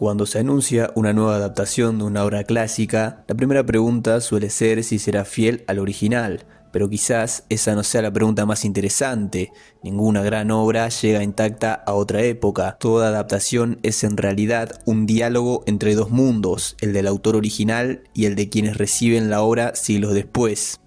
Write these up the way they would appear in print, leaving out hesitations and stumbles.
Cuando se anuncia una nueva adaptación de una obra clásica, la primera pregunta suele ser si será fiel al original, pero quizás esa no sea la pregunta más interesante. Ninguna gran obra llega intacta a otra época. Toda adaptación es en realidad un diálogo entre dos mundos, el del autor original y el de quienes reciben la obra siglos después.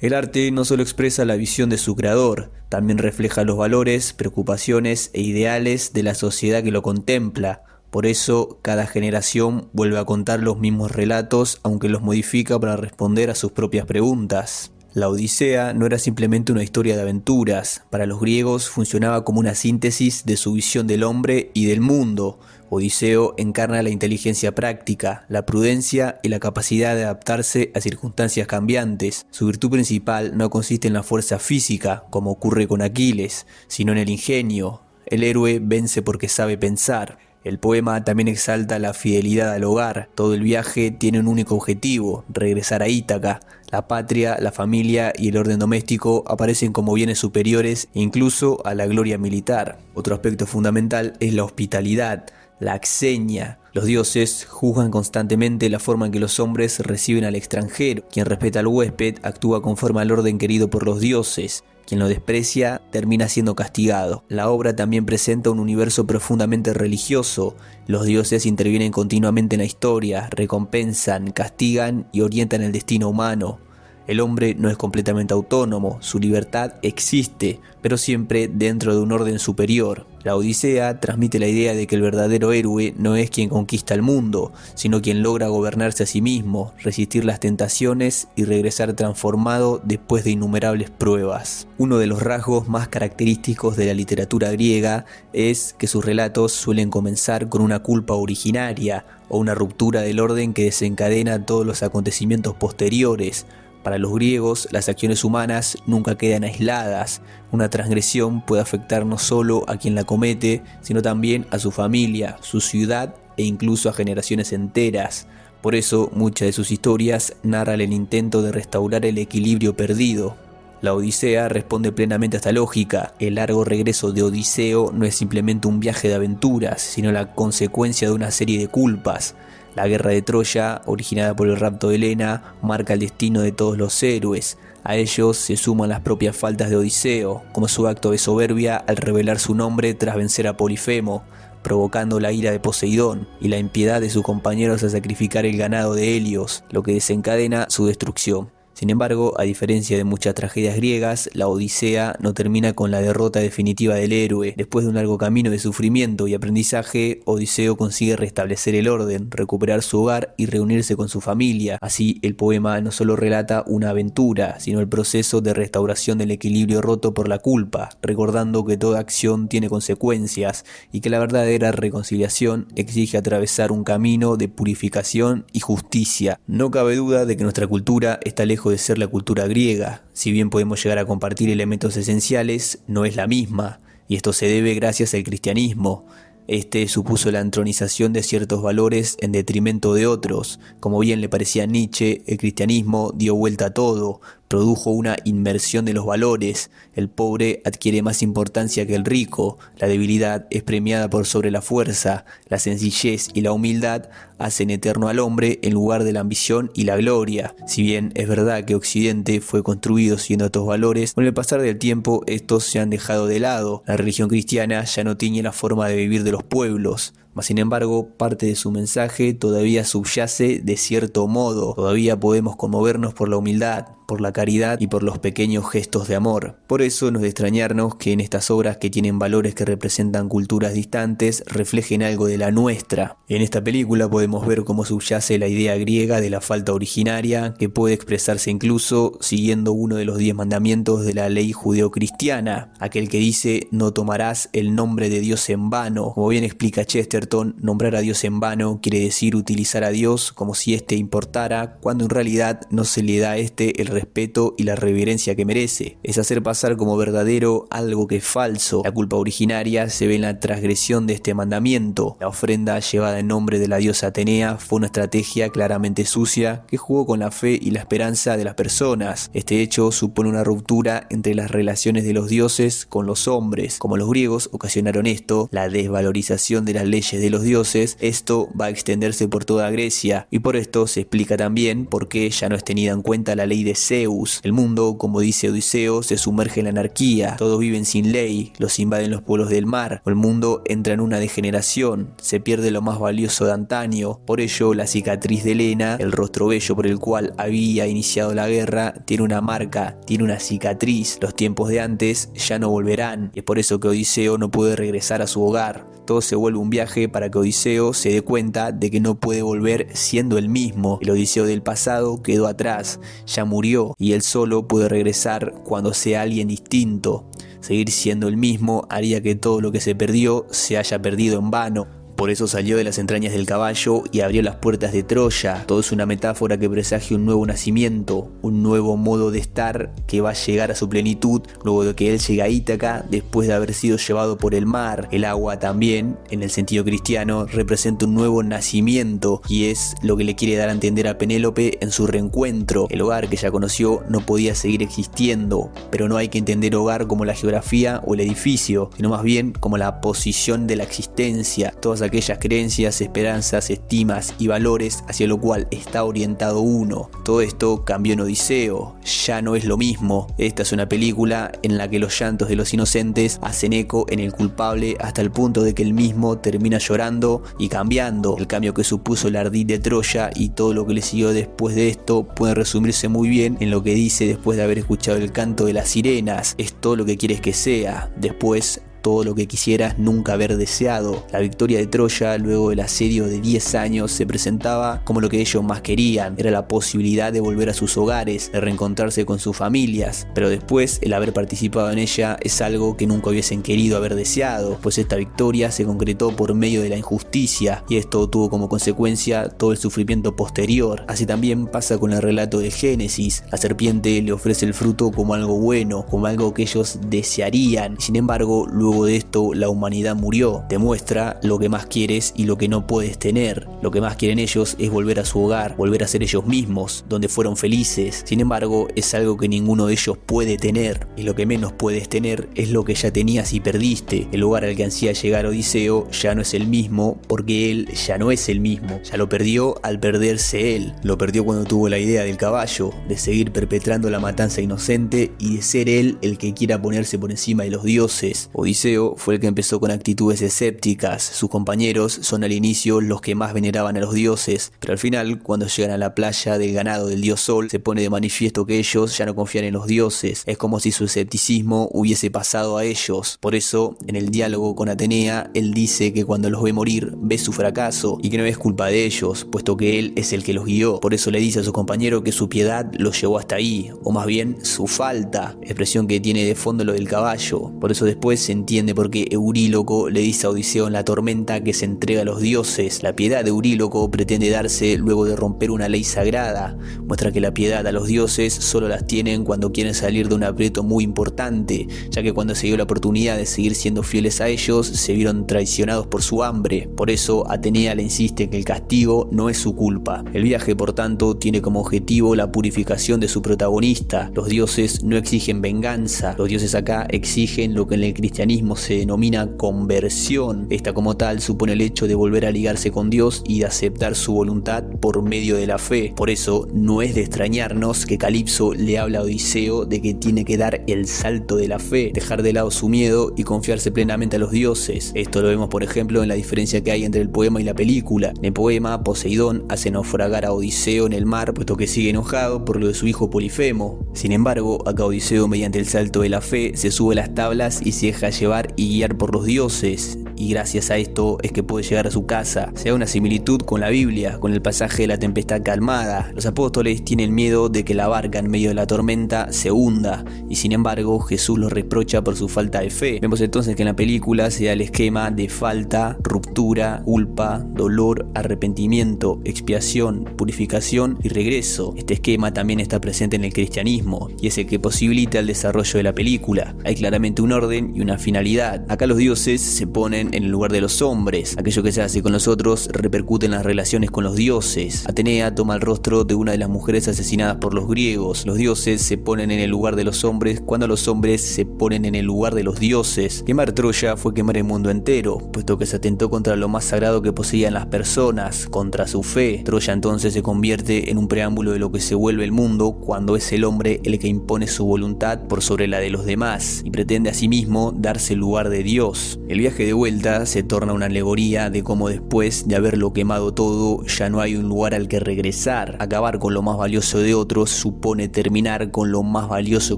El arte no solo expresa la visión de su creador, también refleja los valores, preocupaciones e ideales de la sociedad que lo contempla. Por eso, cada generación vuelve a contar los mismos relatos, aunque los modifica para responder a sus propias preguntas. La Odisea no era simplemente una historia de aventuras. Para los griegos funcionaba como una síntesis de su visión del hombre y del mundo. Odiseo encarna la inteligencia práctica, la prudencia y la capacidad de adaptarse a circunstancias cambiantes. Su virtud principal no consiste en la fuerza física, como ocurre con Aquiles, sino en el ingenio. El héroe vence porque sabe pensar. El poema también exalta la fidelidad al hogar. Todo el viaje tiene un único objetivo: regresar a Ítaca. La patria, la familia y el orden doméstico aparecen como bienes superiores incluso a la gloria militar. Otro aspecto fundamental es la hospitalidad, la xenia. Los dioses juzgan constantemente la forma en que los hombres reciben al extranjero. Quien respeta al huésped actúa conforme al orden querido por los dioses. Quien lo desprecia termina siendo castigado. La obra también presenta un universo profundamente religioso. Los dioses intervienen continuamente en la historia, recompensan, castigan y orientan el destino humano. El hombre no es completamente autónomo, su libertad existe, pero siempre dentro de un orden superior. La Odisea transmite la idea de que el verdadero héroe no es quien conquista el mundo, sino quien logra gobernarse a sí mismo, resistir las tentaciones y regresar transformado después de innumerables pruebas. Uno de los rasgos más característicos de la literatura griega es que sus relatos suelen comenzar con una culpa originaria o una ruptura del orden que desencadena todos los acontecimientos posteriores. Para los griegos, las acciones humanas nunca quedan aisladas. Una transgresión puede afectar no solo a quien la comete, sino también a su familia, su ciudad e incluso a generaciones enteras. Por eso, muchas de sus historias narran el intento de restaurar el equilibrio perdido. La Odisea responde plenamente a esta lógica. El largo regreso de Odiseo no es simplemente un viaje de aventuras, sino la consecuencia de una serie de culpas. La guerra de Troya, originada por el rapto de Helena, marca el destino de todos los héroes. A ellos se suman las propias faltas de Odiseo, como su acto de soberbia al revelar su nombre tras vencer a Polifemo, provocando la ira de Poseidón, y la impiedad de sus compañeros al sacrificar el ganado de Helios, lo que desencadena su destrucción. Sin embargo, a diferencia de muchas tragedias griegas, la Odisea no termina con la derrota definitiva del héroe. Después de un largo camino de sufrimiento y aprendizaje, Odiseo consigue restablecer el orden, recuperar su hogar y reunirse con su familia. Así, el poema no solo relata una aventura, sino el proceso de restauración del equilibrio roto por la culpa, recordando que toda acción tiene consecuencias y que la verdadera reconciliación exige atravesar un camino de purificación y justicia. No cabe duda de que nuestra cultura está lejos de ser la cultura griega. Si bien podemos llegar a compartir elementos esenciales, no es la misma, y esto se debe gracias al cristianismo. Este supuso la entronización de ciertos valores en detrimento de otros. Como bien le parecía a Nietzsche, el cristianismo dio vuelta a todo, produjo una inversión de los valores. El pobre adquiere más importancia que el rico, la debilidad es premiada por sobre la fuerza, la sencillez y la humildad hacen eterno al hombre en lugar de la ambición y la gloria. Si bien es verdad que Occidente fue construido siguiendo estos valores, con el pasar del tiempo estos se han dejado de lado. La religión cristiana ya no tiñe la forma de vivir de los pueblos. Mas sin embargo, parte de su mensaje todavía subyace de cierto modo. Todavía podemos conmovernos por la humildad, por la caridad y por los pequeños gestos de amor. Por eso no es de extrañarnos que en estas obras que tienen valores que representan culturas distantes reflejen algo de la nuestra. En esta película podemos ver cómo subyace la idea griega de la falta originaria, que puede expresarse incluso siguiendo uno de los 10 mandamientos de la ley judeocristiana, aquel que dice: no tomarás el nombre de Dios en vano. Como bien explica Chesterton, nombrar a Dios en vano quiere decir utilizar a Dios como si éste importara, cuando en realidad no se le da a éste el respeto y la reverencia que merece. Es hacer pasar como verdadero algo que es falso. La culpa originaria se ve en la transgresión de este mandamiento. La ofrenda llevada en nombre de la diosa Atenea fue una estrategia claramente sucia que jugó con la fe y la esperanza de las personas. Este hecho supone una ruptura entre las relaciones de los dioses con los hombres. Como los griegos ocasionaron esto, la desvalorización de las leyes leyes de los dioses, esto va a extenderse por toda Grecia, y por esto se explica también por qué ya no es tenida en cuenta la ley de Zeus. El mundo, como dice Odiseo, se sumerge en la anarquía, todos viven sin ley, los invaden los pueblos del mar, el mundo entra en una degeneración, se pierde lo más valioso de antaño. Por ello, la cicatriz de Helena, el rostro bello por el cual había iniciado la guerra, tiene una marca, tiene una cicatriz. Los tiempos de antes ya no volverán, y es por eso que Odiseo no puede regresar a su hogar. Todo se vuelve un viaje para que Odiseo se dé cuenta de que no puede volver siendo el mismo. El Odiseo del pasado quedó atrás, ya murió, y él solo puede regresar cuando sea alguien distinto. Seguir siendo el mismo haría que todo lo que se perdió se haya perdido en vano. Por eso salió de las entrañas del caballo y abrió las puertas de Troya. Todo es una metáfora que presagia un nuevo nacimiento, un nuevo modo de estar que va a llegar a su plenitud luego de que él llegue a Ítaca después de haber sido llevado por el mar. El agua también, en el sentido cristiano, representa un nuevo nacimiento y es lo que le quiere dar a entender a Penélope en su reencuentro. El hogar que ella conoció no podía seguir existiendo, pero no hay que entender hogar como la geografía o el edificio, sino más bien como la posición de la existencia. Todas aquellas creencias, esperanzas, estimas y valores hacia lo cual está orientado uno. Todo esto cambió en Odiseo, ya no es lo mismo. Esta es una película en la que los llantos de los inocentes hacen eco en el culpable hasta el punto de que el mismo termina llorando y cambiando. El cambio que supuso el ardid de Troya y todo lo que le siguió después de esto puede resumirse muy bien en lo que dice después de haber escuchado el canto de las sirenas: es todo lo que quieres que sea, después todo lo que quisieras nunca haber deseado. La victoria de Troya luego del asedio de 10 años se presentaba como lo que ellos más querían, era la posibilidad de volver a sus hogares, de reencontrarse con sus familias, pero después el haber participado en ella es algo que nunca hubiesen querido haber deseado, pues esta victoria se concretó por medio de la injusticia y esto tuvo como consecuencia todo el sufrimiento posterior. Así también pasa con el relato de Génesis, la serpiente le ofrece el fruto como algo bueno, como algo que ellos desearían, sin embargo luego de esto la humanidad murió. Te muestra lo que más quieres y lo que no puedes tener. Lo que más quieren ellos es volver a su hogar, volver a ser ellos mismos, donde fueron felices. Sin embargo, es algo que ninguno de ellos puede tener, y lo que menos puedes tener es lo que ya tenías y perdiste. El lugar al que ansía llegar Odiseo ya no es el mismo, porque él ya no es el mismo. Ya lo perdió al perderse él. Lo perdió cuando tuvo la idea del caballo, de seguir perpetrando la matanza inocente y de ser él el que quiera ponerse por encima de los dioses. Odiseo fue el que empezó con actitudes escépticas. Sus compañeros son al inicio los que más veneraban a los dioses, pero al final, cuando llegan a la playa del ganado del dios Sol, se pone de manifiesto que ellos ya no confían en los dioses. Es como si su escepticismo hubiese pasado a ellos. Por eso, en el diálogo con Atenea, él dice que cuando los ve morir, ve su fracaso y que no es culpa de ellos, puesto que él es el que los guió. Por eso le dice a su compañero que su piedad los llevó hasta ahí, o más bien su falta, expresión que tiene de fondo lo del caballo. Por eso después se entiende por qué Euríloco le dice a Odiseo en la tormenta que se entrega a los dioses. La piedad de Euríloco pretende darse luego de romper una ley sagrada. Muestra que la piedad a los dioses solo las tienen cuando quieren salir de un aprieto muy importante, ya que cuando se dio la oportunidad de seguir siendo fieles a ellos, se vieron traicionados por su hambre. Por eso Atenea le insiste que el castigo no es su culpa. El viaje, por tanto, tiene como objetivo la purificación de su protagonista. Los dioses no exigen venganza. Los dioses acá exigen lo que en el cristianismo se denomina conversión. Esta como tal supone el hecho de volver a ligarse con Dios y de aceptar su voluntad por medio de la fe. Por eso no es de extrañarnos que Calipso le habla a Odiseo de que tiene que dar el salto de la fe, dejar de lado su miedo y confiarse plenamente a los dioses. Esto lo vemos por ejemplo en la diferencia que hay entre el poema y la película. En el poema, Poseidón hace naufragar a Odiseo en el mar puesto que sigue enojado por lo de su hijo Polifemo. Sin embargo, acá Odiseo, mediante el salto de la fe, se sube a las tablas y se deja llevar y guiar por los dioses, y gracias a esto es que puede llegar a su casa. Se da una similitud con la Biblia, con el pasaje de la tempestad calmada. Los apóstoles tienen miedo de que la barca en medio de la tormenta se hunda, y sin embargo Jesús los reprocha por su falta de fe. Vemos entonces que en la película se da el esquema de falta, ruptura, culpa, dolor, arrepentimiento, expiación, purificación y regreso. Este esquema también está presente en el cristianismo, y es el que posibilita el desarrollo de la película. Hay claramente un orden y una finalidad. Acá los dioses se ponen ponen en el lugar de los hombres. Aquello que se hace con los otros repercute en las relaciones con los dioses. Atenea toma el rostro de una de las mujeres asesinadas por los griegos. Los dioses se ponen en el lugar de los hombres cuando los hombres se ponen en el lugar de los dioses. Quemar Troya fue quemar el mundo entero, puesto que se atentó contra lo más sagrado que poseían las personas, contra su fe. Troya entonces se convierte en un preámbulo de lo que se vuelve el mundo cuando es el hombre el que impone su voluntad por sobre la de los demás y pretende asimismo darse el lugar de Dios. El viaje de vuelta se torna una alegoría de cómo después de haberlo quemado todo ya no hay un lugar al que regresar. Acabar con lo más valioso de otros supone terminar con lo más valioso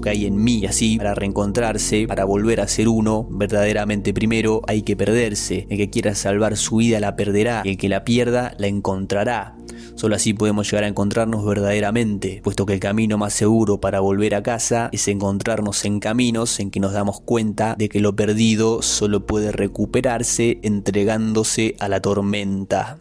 que hay en mí, y así para reencontrarse, para volver a ser uno verdaderamente primero hay que perderse. El que quiera salvar su vida la perderá, y el que la pierda la encontrará. Solo así podemos llegar a encontrarnos verdaderamente, puesto que el camino más seguro para volver a casa es encontrarnos en caminos en que nos damos cuenta de que lo perdido solo puede recuperarse entregándose a la tormenta.